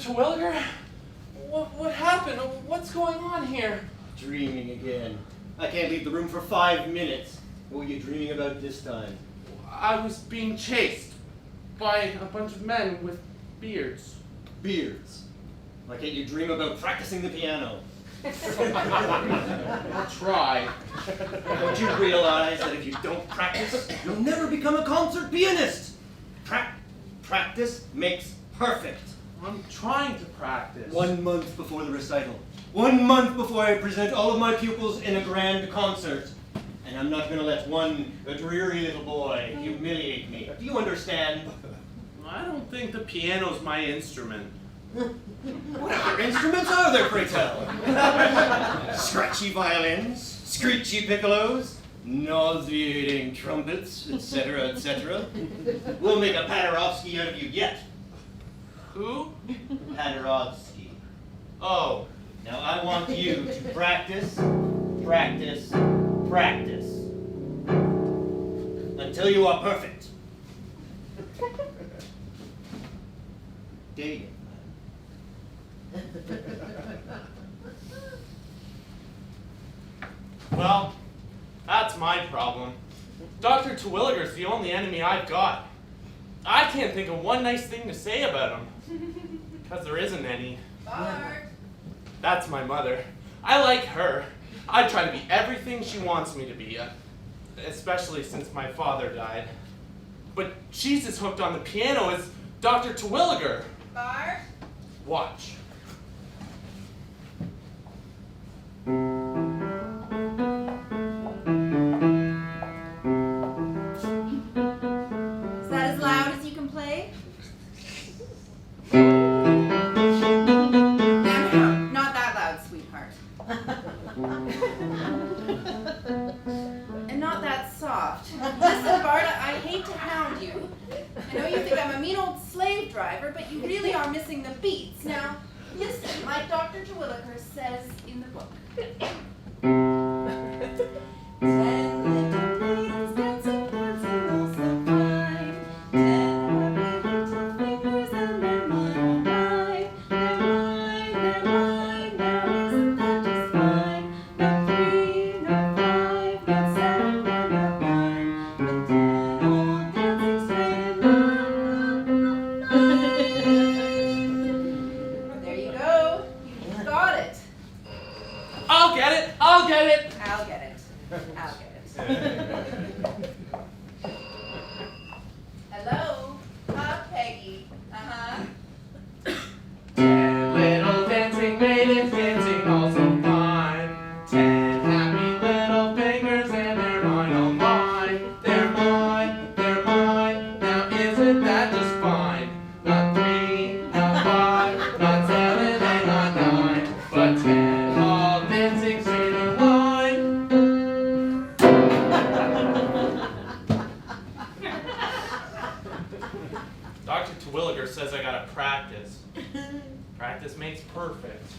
Twilliger? What happened? What's going on here? Dreaming again. I can't leave the room for 5 minutes. What were you dreaming about this time? I was being chased by a bunch of men with beards. Beards? Why can't you dream about practicing the piano? I'll try. Don't you realize that if you don't practice, you'll never become a concert pianist? Practice makes perfect. I'm trying to practice. 1 month before the recital. 1 month before I present all of my pupils in a grand concert. And I'm not going to let a dreary little boy humiliate me. Do you understand? I don't think the piano's my instrument. What other instruments are there, pray tell? Scratchy violins, screechy piccolos, nauseating trumpets, etc., etc. We'll make a Paderewski out of you yet. Who? Paderewski. Oh. Now I want you to practice, practice, practice. Until you are perfect. Dig it. Well, that's my problem. Dr. Twilliger's the only enemy I've got. I can't think of one nice thing to say about him. Because there isn't any. Bart! That's my mother. I like her. I try to be everything she wants me to be, especially since my father died. But she's as hooked on the piano as Dr. Twilliger. Bart? Watch. Is that as loud as you can play? No, not that loud, sweetheart. And not that soft. Listen, Bart, I hate to hound you. I know you think I'm a mean old driver, but you really are missing the beats. Now, listen, like Dr. Twilliger says in the book. 10 little maidens dancing towards an awesome fine. 10 happy little fingers and they're mine, oh mine. They're mine, they're mine, now isn't that just fine? Not 3, not 5, not 7, and not 9, but 10 all dancing straight and line. There you go. You got it. I'll get it. I'll get it. I'll get it. I'll get it. Hello? Peggy. Uh-huh. 10 little dancing maidens dancing all so fine. 10 happy little fingers and they're mine, oh mine. They're mine, they're mine. Now isn't that just fine? Not 3, not 5, not 7, and not 9, but 10 all dancing straight in line. Dr. Twilliger says I gotta practice. Practice makes perfect.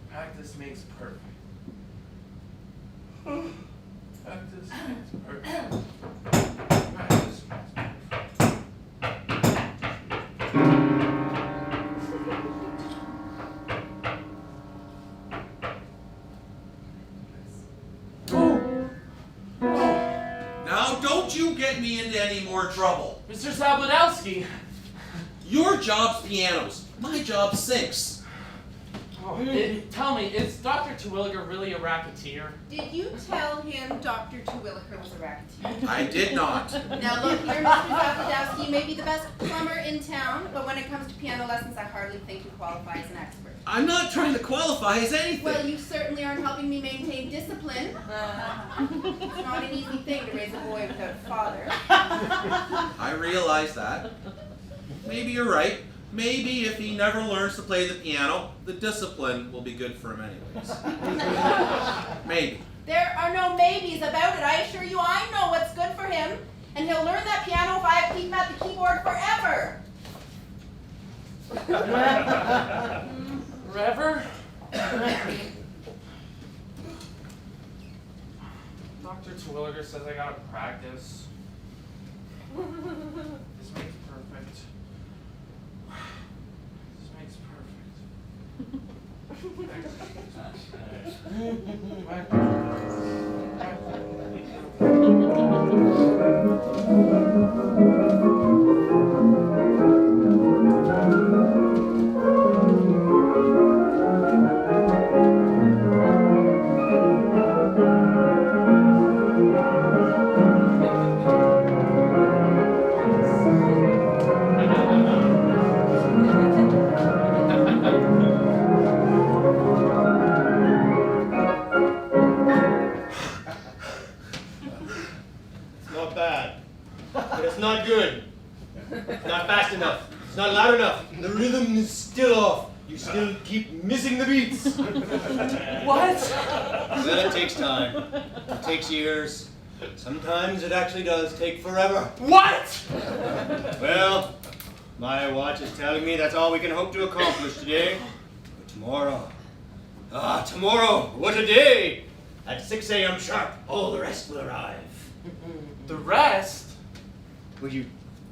Practice makes perfect. Practice makes perfect. Practice makes perfect. Now, don't you get me into any more trouble. Mr. Zablonsky! Your job's pianos. My job sinks. Tell me, is Dr. Twilliger really a racketeer? Did you tell him Dr. Twilliger was a racketeer? I did not. Now look here, Mr. Zablonsky, you may be the best plumber in town, but when it comes to piano lessons, I hardly think you qualify as an expert. I'm not trying to qualify as anything. Well, you certainly aren't helping me maintain discipline. It's not an easy thing to raise a boy without a father. I realize that. Maybe you're right. Maybe if he never learns to play the piano, the discipline will be good for him anyways. Maybe. There are no maybes about it. I assure you I know what's good for him. And he'll learn that piano if I have to keep him at the keyboard forever. Forever? Dr. Twilliger says I gotta practice. This makes perfect. This makes Not bad, but it's not good. It's not fast enough. It's not loud enough. The rhythm is still off. You still keep missing the beats. What? Well, it takes time. It takes years. Sometimes it actually does take forever. What? Well, my watch is telling me that's all we can hope to accomplish today. But tomorrow, tomorrow, what a day! At 6 a.m. sharp, all the rest will arrive. The rest? Well, you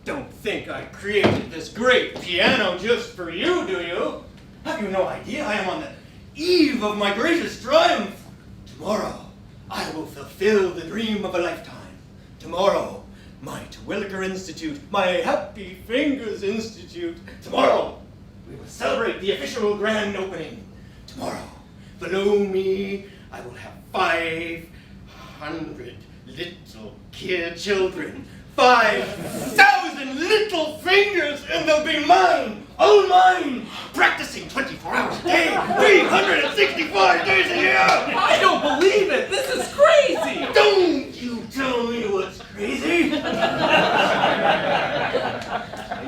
don't think I created this great piano just for you, do you? Have you no idea I am on the eve of my greatest triumph? Tomorrow, I will fulfill the dream of a lifetime. Tomorrow, my Twilliger Institute, my Happy Fingers Institute. Tomorrow, we will celebrate the official grand opening. Tomorrow, below me, I will have 500 little children. 5,000 little fingers, and they'll be mine, all mine, practicing 24 hours a day, 365 days a year. I don't believe it! This is crazy! Don't you tell me what's crazy.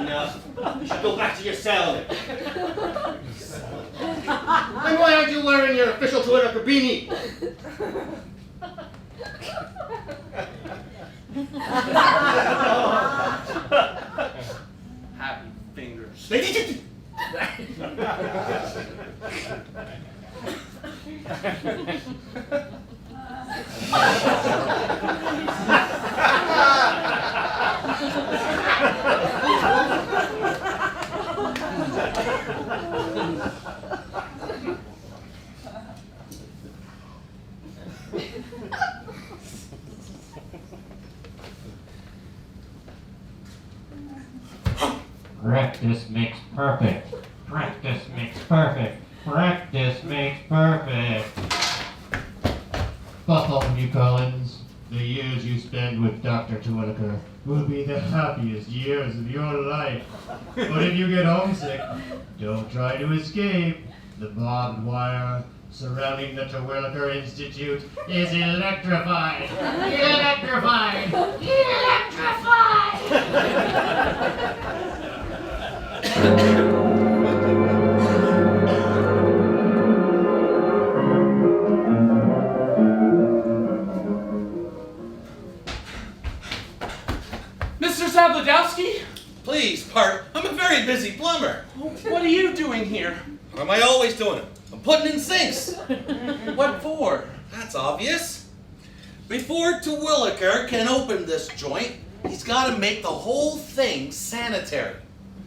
Enough. You should go back to your cell. And why aren't you wearing your official Twilliger beanie? Practice makes perfect. Practice makes perfect. Practice makes perfect. Bartholomew Collins, the years you spend with Dr. Twilliger will be the happiest years of your life. But if you get homesick, don't try to escape. The barbed wire surrounding the Twilliger Institute is electrified. Electrified! Mr. Zablonsky? Please, Bart, I'm a very busy plumber. What are you doing here? What am I always doing? I'm putting in sinks. What for? That's obvious. Before Twilliger can open this joint, he's got to make the whole thing sanitary.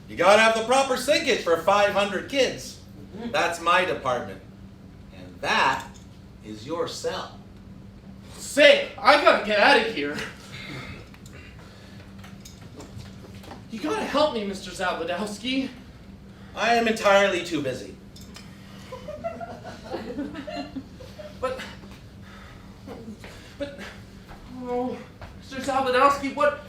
You got to have the proper sinkage for 500 kids. That's my department. And that is your cell. Say, I gotta get out of here. You gotta help me, Mr. Zablonsky. I am entirely too busy. But, oh, Mr. Zablonsky, what?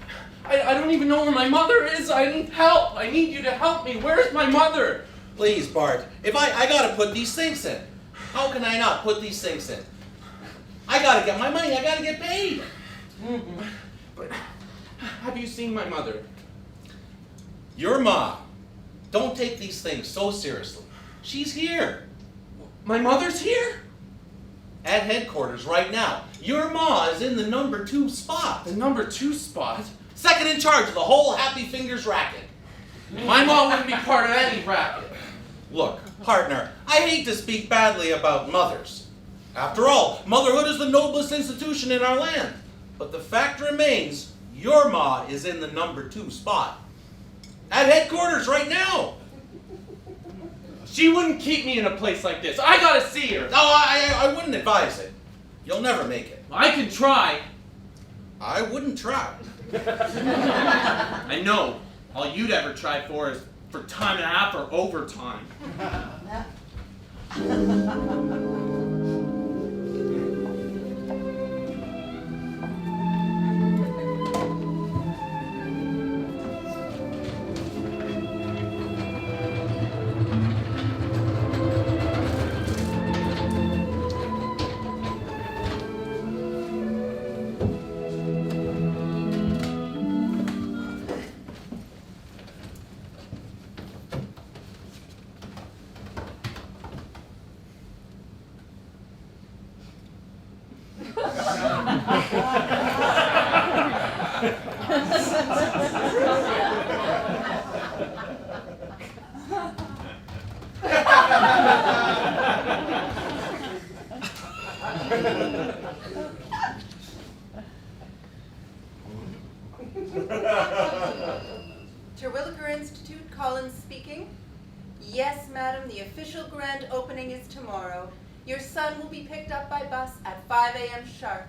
I don't even know where my mother is. I need help. I need you to help me. Where's my mother? Please, Bart, if I gotta put these sinks in. How can I not put these sinks in? I gotta get my money. I gotta get paid. But have you seen my mother? Your ma. Don't take these things so seriously. She's here. My mother's here? At headquarters right now. Your ma is in the number 2 spot. The number 2 spot? Second in charge of the whole Happy Fingers racket. My mom wouldn't be part of any racket. Look, partner, I hate to speak badly about mothers. After all, motherhood is the noblest institution in our land. But the fact remains, your ma is in the number 2 spot. At headquarters right now. She wouldn't keep me in a place like this. I gotta see her. No, I wouldn't advise it. You'll never make it. I can try. I wouldn't try. I know. All you'd ever try for is for time and a half or overtime. Twilliger Institute, Collins speaking. Yes, madam, the official grand opening is tomorrow. Your son will be picked up by bus at 5 a.m. sharp.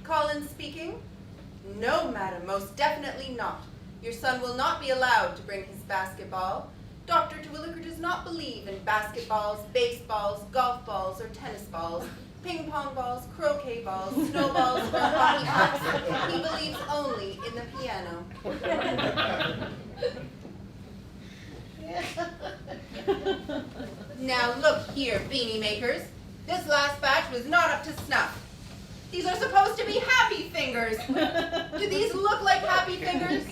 Collins speaking. No, madam, most definitely not. Your son will not be allowed to bring his basketball. Dr. Twilliger does not believe in basketballs, baseballs, golf balls, or tennis balls, ping pong balls, croquet balls, snowballs, or hockey pucks. He believes only in the piano. Now look here, beanie makers. This last batch was not up to snuff. These are supposed to be happy fingers. Do these look like happy fingers?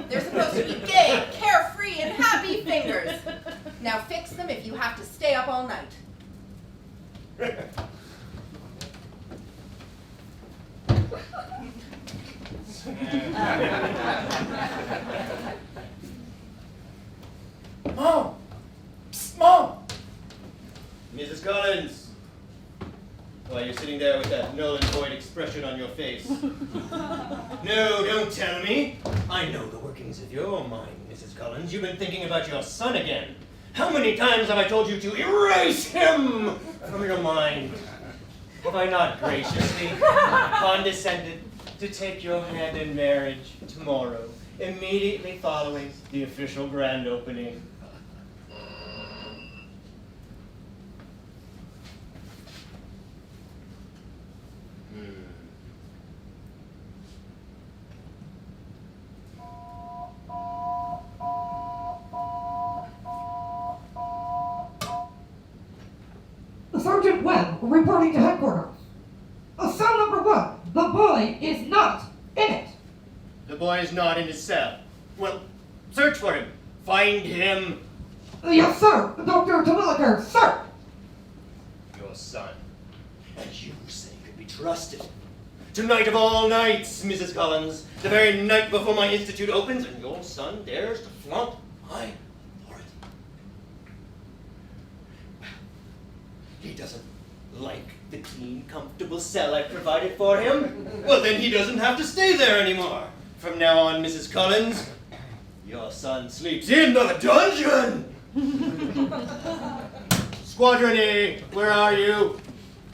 They're supposed to be gay, carefree, and happy fingers. Now fix them if you have to stay up all night. Mom! Psst, Mom! Mrs. Collins! Why, you're sitting there with that null and void expression on your face. No, don't tell me. I know the workings of your mind, Mrs. Collins. You've been thinking about your son again. How many times have I told you to erase him from your mind? Have I not graciously condescended to take your hand in marriage tomorrow, immediately following the official grand opening? Sergeant Webb reporting to headquarters. Cell number 1, the boy is not in it. The boy is not in his cell. Well, search for him. Find him. Yes, sir. Dr. Twilliger, sir. Your son, as you say, could be trusted. Tonight of all nights, Mrs. Collins, the very night before my institute opens, and your son dares to flaunt my authority. Well, he doesn't like the clean, comfortable cell I provided for him. Well, then he doesn't have to stay there anymore. From now on, Mrs. Collins, your son sleeps in the dungeon. Squadron A, where are you?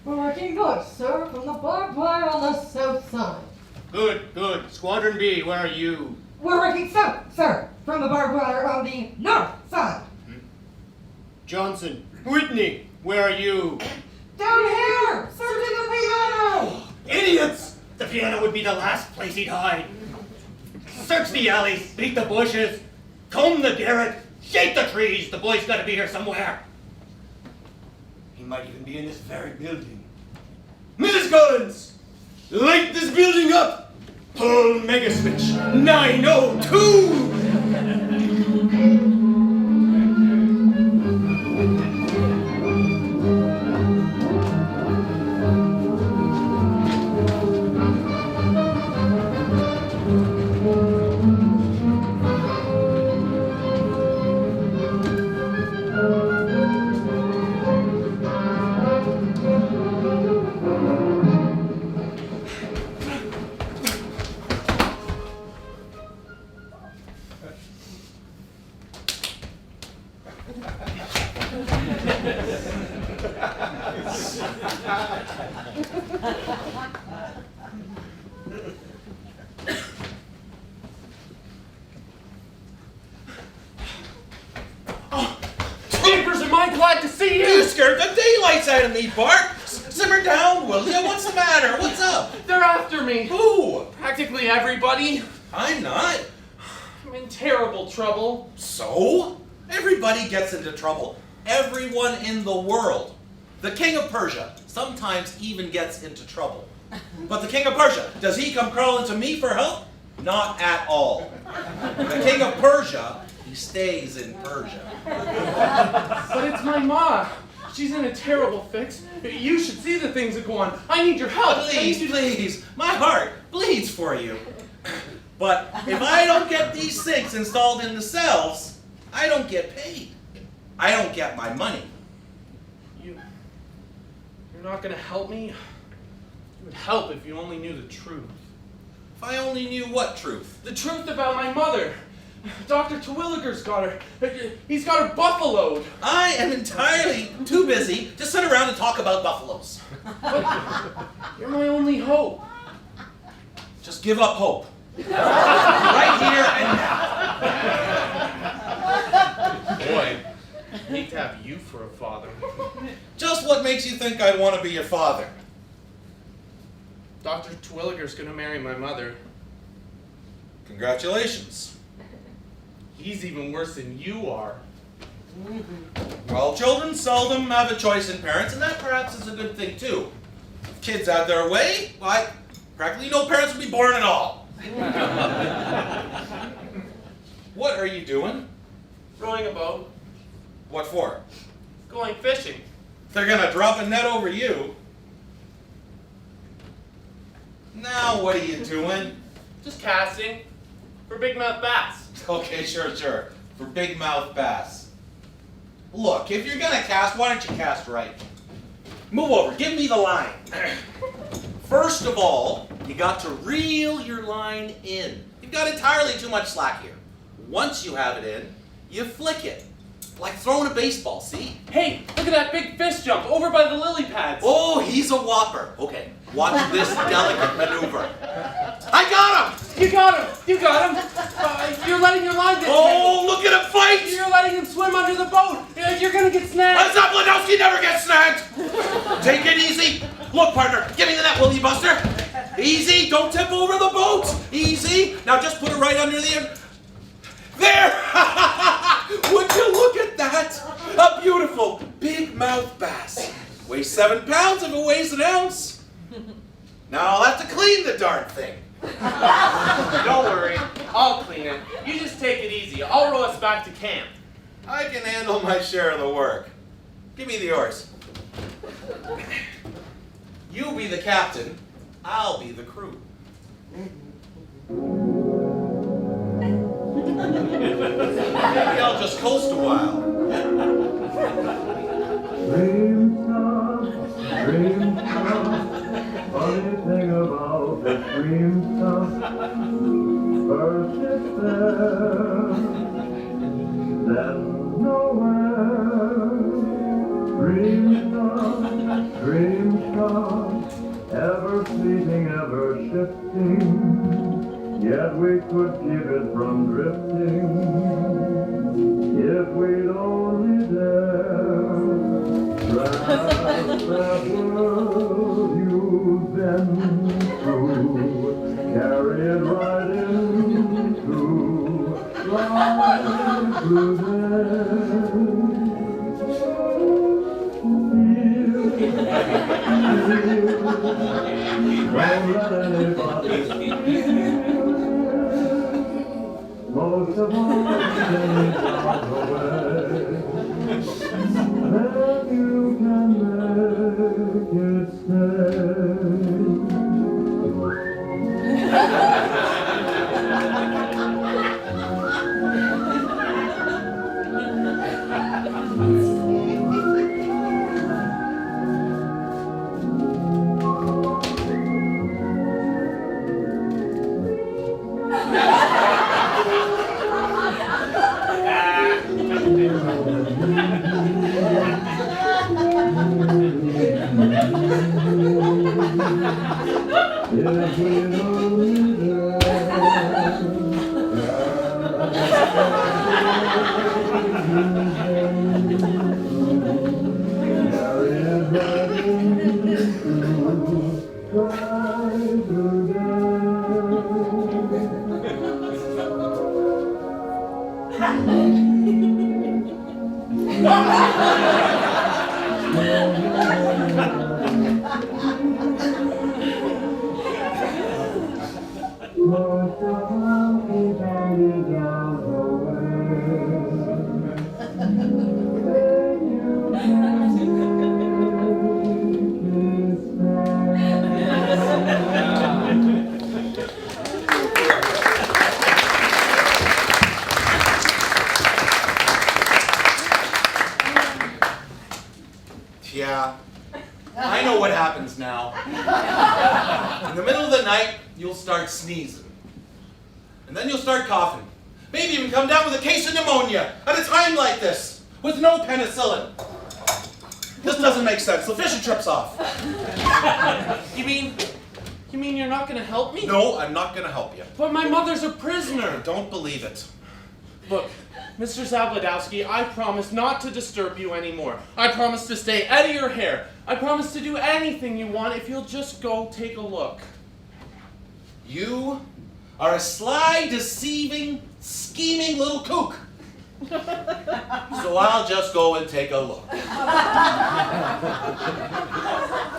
We're working north, sir, from the barbed wire on the south side. Good, good. Squadron B, where are you? We're working south, sir, from the barbed wire on the north side. Johnson, Whitney, where are you? Down here, searching the piano. Idiots! The piano would be the last place he'd hide. Search the alleys, beat the bushes, comb the garret, shake the trees. The boy's got to be here somewhere. He might even be in this very building. Mrs. Collins, light this building up. Pull mega switch 902. Jeepers, am I glad to see You you! scared the daylights out of me, Bart. Simmer down, will ya? What's the matter? What's up? They're after me. Who? Practically everybody. I'm not. I'm in terrible trouble. So? Everybody gets into trouble. Everyone in the world. The king of Persia sometimes even gets into trouble. But the king of Persia, does he come crawling to me for help? Not at all. The king of Persia, he stays in Persia. But it's my ma. She's in a terrible fix. You should see the things that go on. I need your help. I need Please, you to- please, my heart bleeds for you. But if I don't get these sinks installed in the cells, I don't get paid. I don't get my money. You're not gonna help me? It would help if you only knew the truth. If I only knew what truth. The truth about my mother. Dr. Twilliger's got her. He's got her buffaloed. I am entirely too busy to sit around and talk about buffaloes. But you're my only hope. Just give up hope. Right here and now. Boy, I hate to have you for a father. Just what makes you think I'd want to be your father? Dr. Twilliger's gonna marry my mother. Congratulations. He's even worse than you are. Well, children seldom have a choice in parents, and that perhaps is a good thing too. If kids had their way, why, practically no parents would be born at all. What are you doing? Rowing a boat, What for? going fishing. They're gonna drop a net over you. Now what are you doing? Just casting for bigmouth bass. Okay, sure. For big mouth bass. Look, if you're gonna cast, why don't you cast right? Move over, give me the line. First of all, you got to reel your line in. You've got entirely too much slack here. Once you have it in, you flick it. Like throwing a baseball, see? Hey, look at that big fish jump over by the lily pads. Oh, he's a whopper. Okay, watch this delicate maneuver. I got him! You got him! You got him! You're letting your line get Oh, look at him fight! You're letting him swim under the boat! You're gonna get snagged! Zablonsky never gets snagged! Take it easy! Look, partner, give me the net, will you, Buster? Easy, don't tip over the boat! Easy! Now just put it right under the... There! Would you look at that? A beautiful big mouth bass. Weighs 7 pounds if it weighs an ounce. Now I'll have to clean the darn thing. Don't worry, I'll clean it. You just take it easy. I'll row us back to camp. I can handle my share of the work. Give me the oars. You be the captain, I'll be the crew. Maybe I'll just coast a while. Dream stuff, funny thing about the dream stuff. First it's there, then nowhere. Dream stuff, ever fleeting, ever shifting. Yet we could keep it from drifting if we'd only dare. Perhaps that world you've been through, carry it right into life through there. Don't let anybody most of all, then away. Then you can make it stay. If we only dare, carry it right into life most of all, keep on down the way. Then you can Yeah, I know what happens now. In the middle of the night, you'll start sneezing. And then you'll start coughing. Maybe even come down with a case of pneumonia at a time like this, with no penicillin. This doesn't make sense. The fishing trip's off. You mean you're not gonna help me? No, I'm not gonna help you. But my mother's a prisoner. I don't believe it. Look, Mr. Zablonsky, I promise not to disturb you anymore. I promise to stay out of your hair. I promise to do anything you want if you'll just go take a look. You are a sly, deceiving, scheming little kook. So I'll just go and take a look.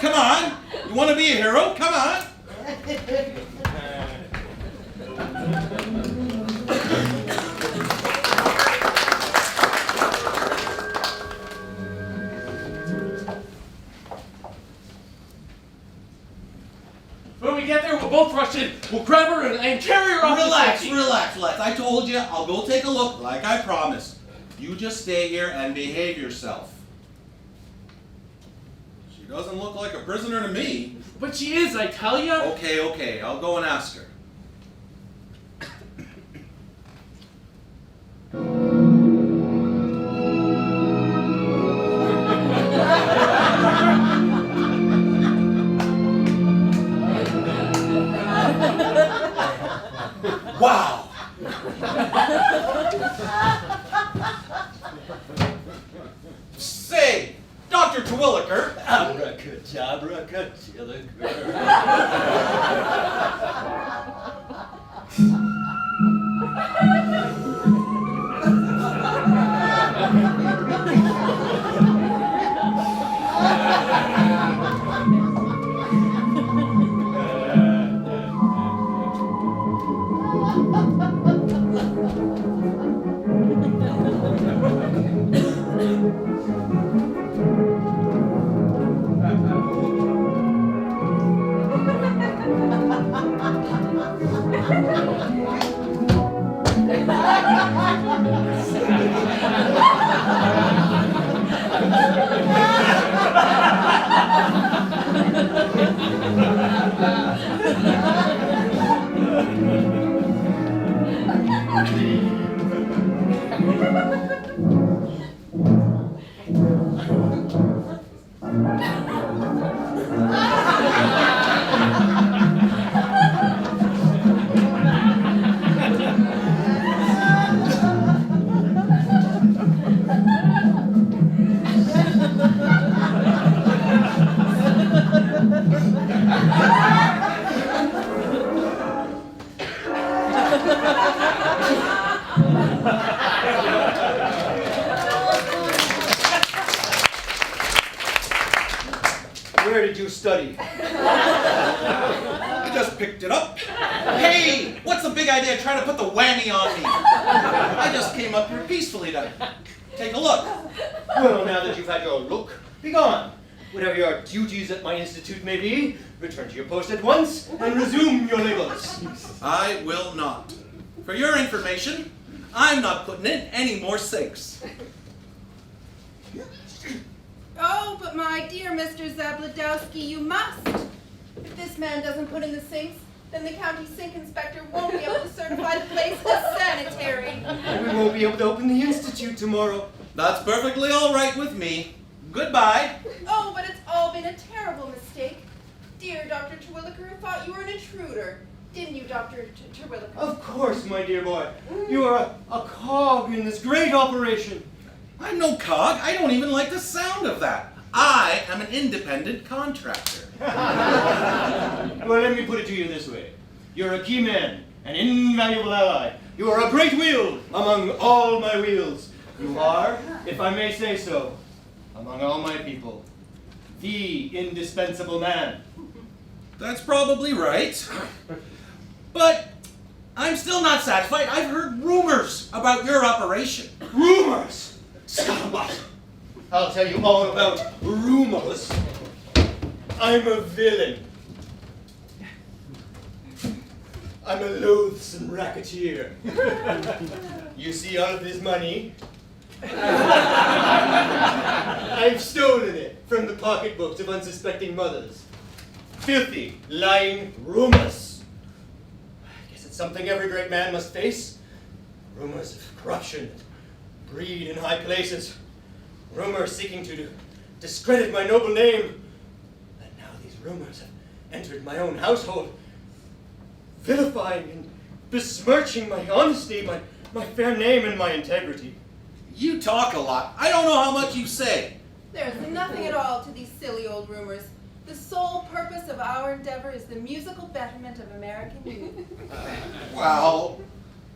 Come on. You want to be a hero? Come on. When we get there, we'll both rush in. We'll grab her and carry her off Relax, the safety. relax. I told you, I'll go take a look like I promised. You just stay here and behave yourself. She doesn't look like a prisoner to me. But she is, I tell you. Okay, I'll go and ask her. Wow! Say, Dr. Twilliger. Abracadabra, Where did you study? I just picked it up. Hey, what's the big idea trying to put the whammy on me? I just came up here peacefully to take a look. Well, now that you've had your look, be gone. Whatever your duties at my institute may be, return to your post at once and resume your labors. I will not. For your information, I'm not putting in any more sinks. Oh, but my dear Mr. Zablonsky, you must. If this man doesn't put in the sinks, then the county sink inspector won't be able to certify the place as sanitary. And we won't be able to open the institute tomorrow. That's perfectly all right with me. Goodbye. Oh, but it's all been a terrible mistake. Dear Dr. Terwilliger, I thought you were an intruder. Didn't you, Dr. Terwilliger? Of course, my dear boy. You are a cog in this great operation. I'm no cog. I don't even like the sound of that. I am an independent contractor. Well, let me put it to you this way. You're a key man, an invaluable ally. You are a great wheel among all my wheels. You are, if I may say so, among all my people, the indispensable man. That's probably right. But I'm still not satisfied. I've heard rumors about your operation. Rumors! Scuttlebutt! I'll tell you all about rumors. I'm a villain. I'm a loathsome racketeer. You see all of this money? I've stolen it from the pocketbooks of unsuspecting mothers. Filthy, lying rumors. I guess it's something every great man must face. Rumors of corruption that breed in high places. Rumors seeking to discredit my noble name. And now these rumors have entered my own household, vilifying and besmirching my honesty, my fair name, and my integrity. You talk a lot. I don't know how much you say. There's nothing at all to these silly old rumors. The sole purpose of our endeavor is the musical betterment of American youth. Well,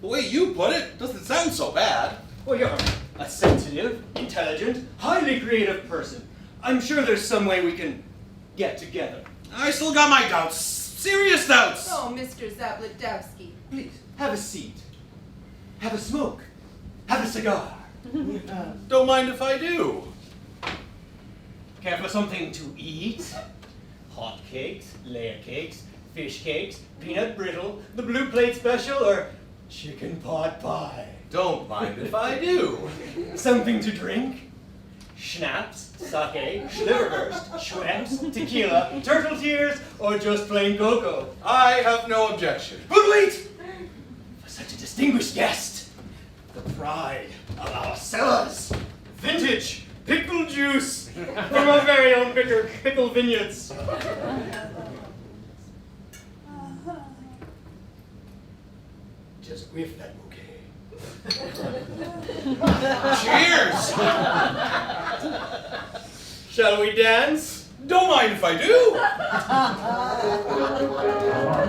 the way you put it doesn't sound so bad. Well, you're a sensitive, intelligent, highly creative person. I'm sure there's some way we can get together. I still got my doubts. Serious doubts. Oh, Mr. Zablonsky. Please, have a seat. Have a smoke. Have a cigar. Don't mind if I do. Care for something to eat? Hot cakes, layer cakes, fish cakes, peanut brittle, the blue plate special, or chicken pot pie? Don't mind if I do. Something to drink? Schnapps, sake, Schliverwurst, Schweppes, tequila, turtle tears, or just plain cocoa? I have no objection. But wait! For such a distinguished guest, the pride of our cellars, vintage pickle juice from our very own pickle vineyards. Just whiff that bouquet. Cheers! Shall we dance? Don't mind if I do.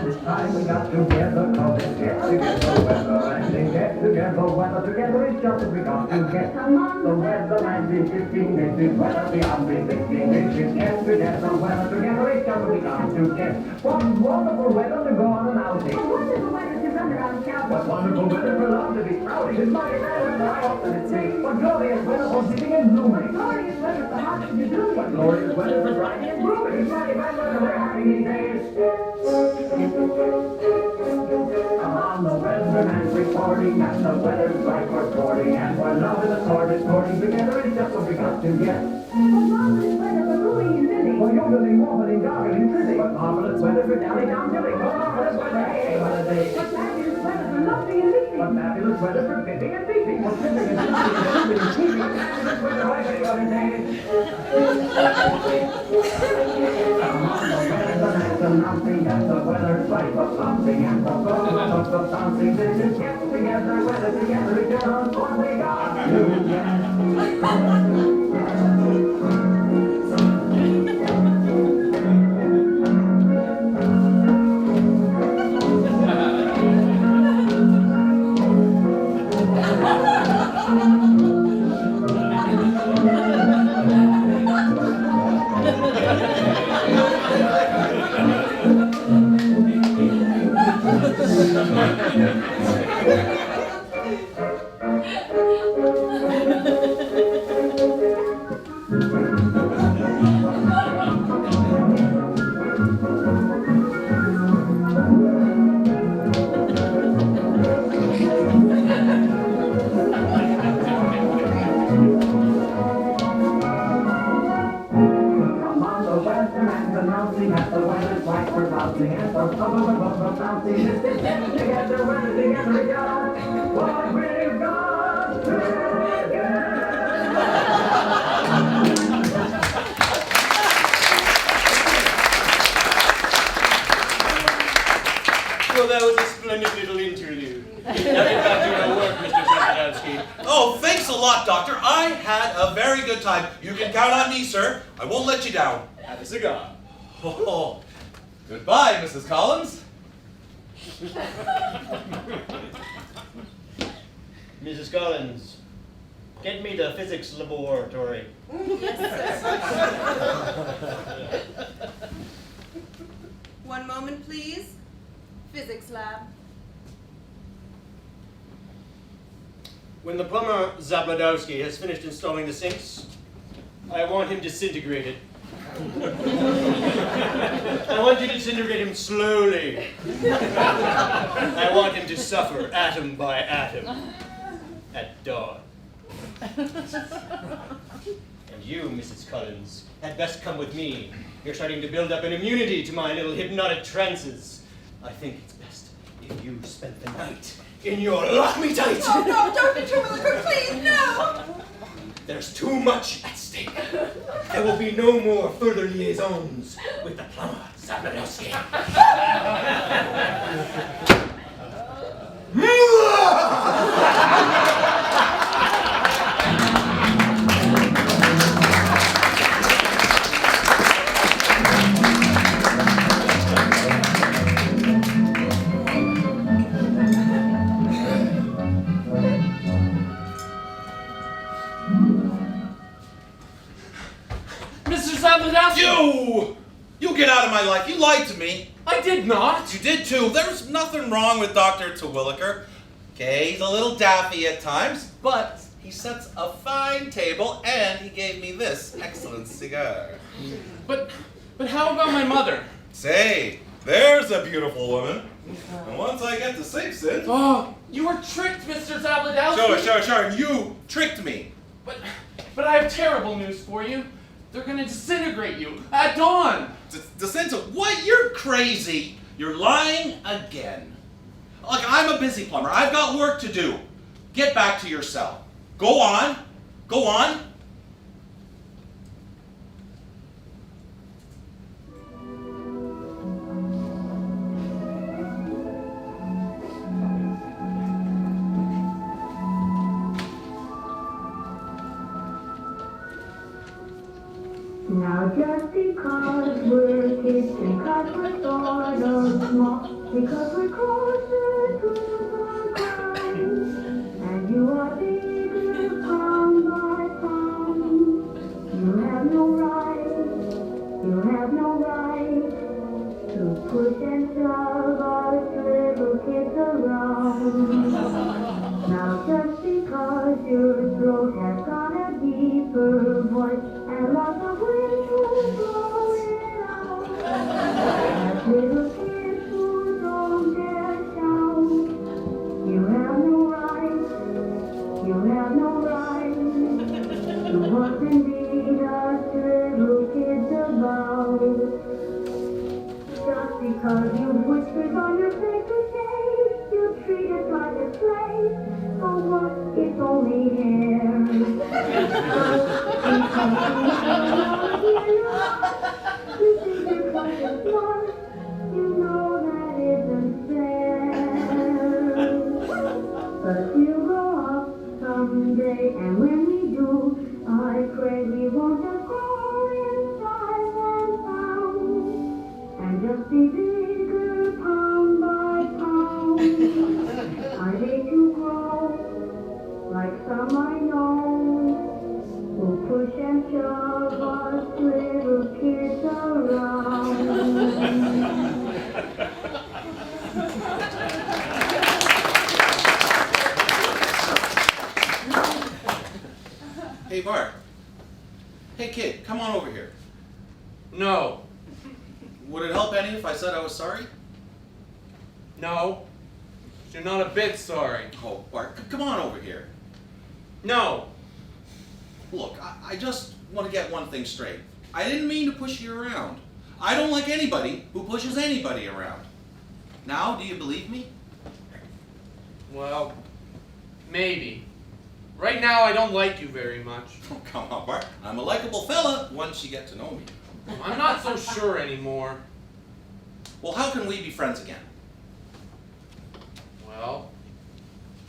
This time we got together, cause it's get together weather, and they get together weather, together is just what we got to get. Come on, the weather and the 15 inches, weather beyond the 16 inches, get together weather, together is just what we got to get. What wonderful weather to go on an outing. What wonderful weather to run around shouting. What wonderful weather for love to be proud. It's mighty bad weather, I hope that it's safe. What glorious weather for sitting and blooming. Glorious weather for hot and doing. What glorious weather for riding and grooving. It's mighty bad weather we're having these days. Come on, the weatherman's reporting, and the weather's right for sporting, and we're loving the sword is sporting together is just what we got to get. What marvelous weather for moving and living. For yodeling, wobbling, goggling, fizzing. What marvelous weather for dally down dilling. What marvelous weather, hey, what a day. What fabulous weather for lofting and leaping. What fabulous weather for pipping and peeping. What pipping and peeping and peeping and peeping. What fabulous weather, I tell you what it is. Come on, the weatherman's announcing that the weather's right for something and for something. This is get together, weather together, it's just what we got to get. Well, that was a splendid little interlude. Now get back to your work, Mr. Zablonsky. Oh, thanks a lot, Doctor. I had a very good time. You can count on me, sir. I won't let you down. Have a cigar. Oh, goodbye, Mrs. Collins. Mrs. Collins, get me the physics laboratory. Yes, sir. One moment, please. Physics lab. When the plumber Zablonsky has finished installing the sinks, I want him disintegrated. I want you to disintegrate him slowly. I want him to suffer atom by atom at dawn. And you, Mrs. Collins, had best come with me. You're starting to build up an immunity to my little hypnotic trances. I think it's best if you spend the night in your lock-me-tight. Oh, no, Dr. Twilliger, please, no! There's too much at stake. There will be no more further liaisons with the plumber, Zablonsky. Mr. Zablonsky! You get out of my life. You lied to me. I did not! You did too. There's nothing wrong with Dr. Twilliger. Okay, he's a little daffy at times, but he sets a fine table and he gave me this excellent cigar. But how about my mother? Say, there's a beautiful woman. And once I get the sinks in... Oh, you were tricked, Mr. Zablonsky! Sure. You tricked me. But I have terrible news for you. They're gonna disintegrate you at dawn! What? You're crazy. You're lying again. Look, I'm a busy plumber. I've got work to do. Get back to your cell. Go on. Go on. just because we're kids, because we're sort of small, because we're closer to the ground, and you are bigger pound by pound, you have no right to push and shove us little kids around. Now just because your throat has got a deeper voice and lots of wind to blow it out, as little kids who don't dare shout, you have no right to us and beat us little kids about. Just because you whiskers on your paper shade, you treat it like a slave. So what? It's only hair. You think you're quite as smart. You know that isn't fair. But we'll grow up someday, and when we do, I pray we won't just grow in size and sound, and just be bigger pound by pound. I hate to grow like some I know, who push and shove us little kids around. Hey, Bart. Hey, kid, come on over here. No. Would it help any if I said I was sorry? No. You're not a bit sorry. Oh, Bart, come on over here. No. Look, I just want to get one thing straight. I didn't mean to push you around. I don't like anybody who pushes anybody around. Now, do you believe me? Well, maybe. Right now, I don't like you very much. Oh, come on, Bart. I'm a likable fella once you get to know me. I'm not so sure anymore. Well, how can we be friends again? Well,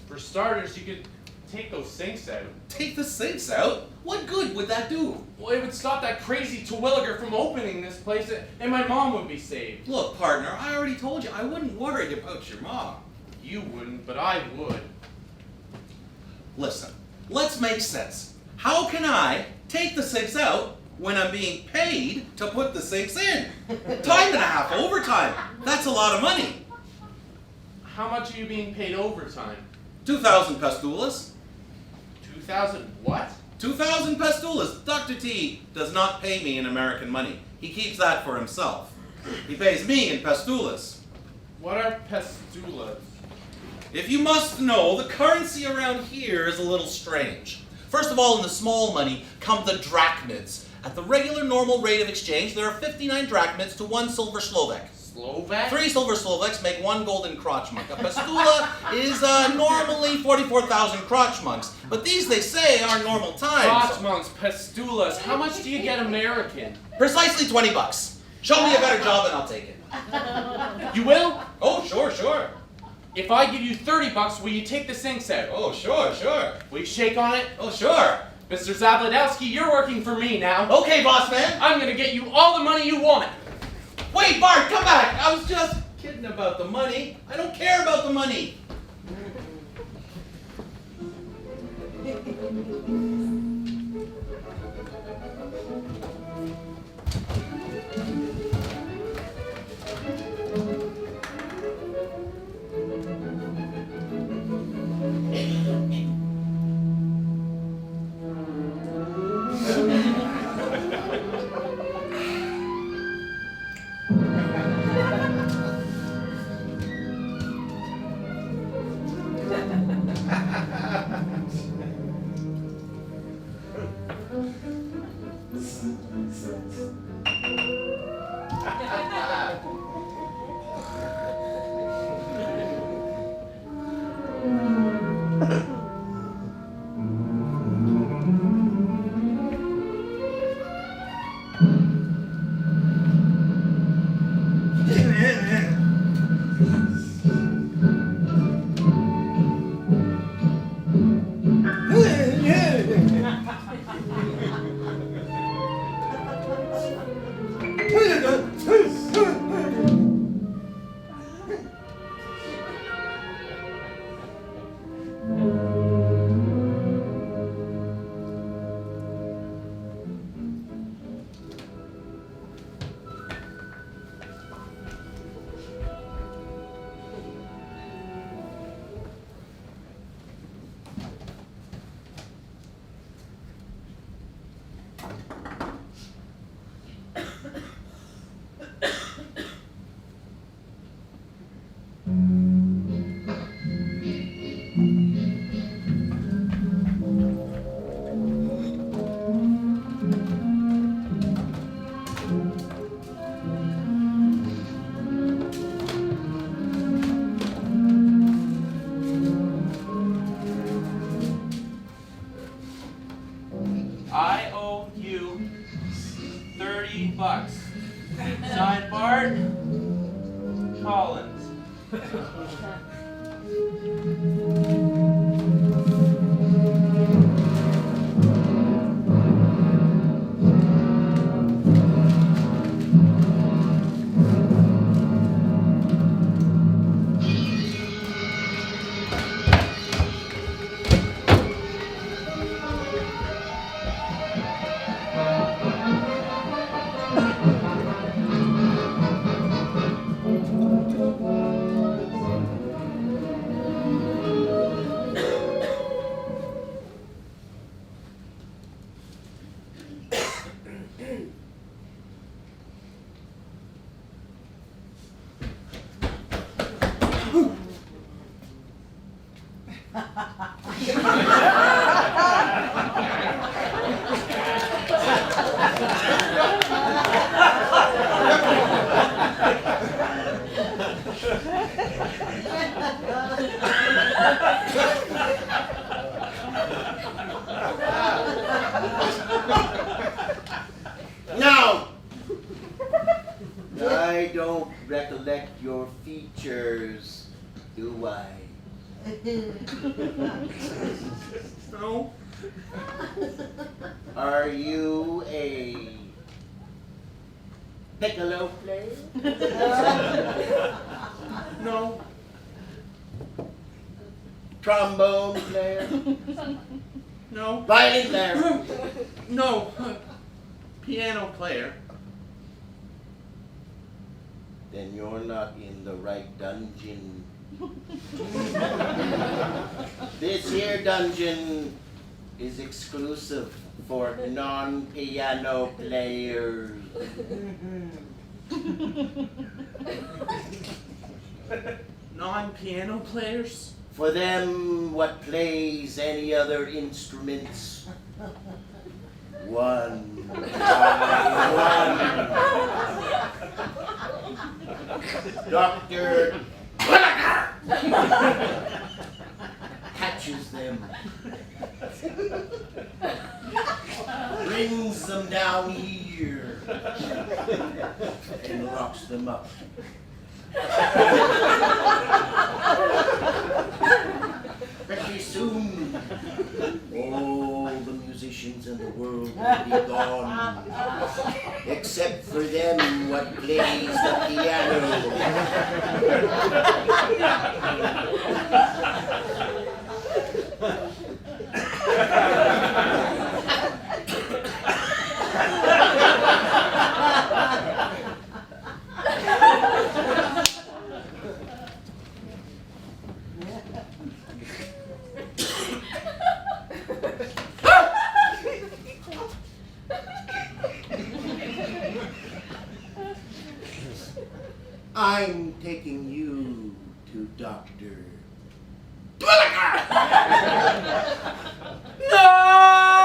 for starters, you could take those sinks out. Take the sinks out? What good would that do? Well, it would stop that crazy Twilliger from opening this place, and my mom would be saved. Look, partner, I already told you I wouldn't worry about your mom. You wouldn't, but I would. Listen, let's make sense. How can I take the sinks out when I'm being paid to put the sinks in? Time and a half overtime. That's a lot of money. How much are you being paid overtime? 2,000 pastulas. 2,000 what? 2,000 pastulas. Dr. T does not pay me in American money. He keeps that for himself. He pays me in pastulas. What are pastulas? If you must know, the currency around here is a little strange. First of all, in the small money come the drachmids. At the regular normal rate of exchange, there are 59 drachmids to 1 silver Slovak. Slovak? 3 silver Slovaks make 1 golden crotchmunk. A pastula is normally 44,000 crotchmunks, but these, they say, are normal times. Crotchmunks, pastulas. How much do you get American? Precisely 20 bucks. Show me a better job and I'll take it. You will? Oh, sure. If I give you 30 bucks, will you take the sinks out? Oh, sure. Will you shake on it? Oh, sure. Mr. Zablonsky, you're working for me now. Okay, boss man. I'm gonna get you all the money you want. Wait, Bart, come back. I was just kidding about the money. I don't care about the money. Collins. Now, I don't recollect your features, do I? No. Are you a piccolo player? No. Trombone player? No. Violin player? No. Piano player. Then you're not in the right dungeon. This here dungeon is exclusive for non-piano players. Non-piano players? For them, what plays any other instruments, one by one, Dr. catches them, brings them down here, and locks them up. Pretty soon, all the musicians in the world will be gone, except for them what plays the piano. I'm taking you to Dr. Twilliger! No!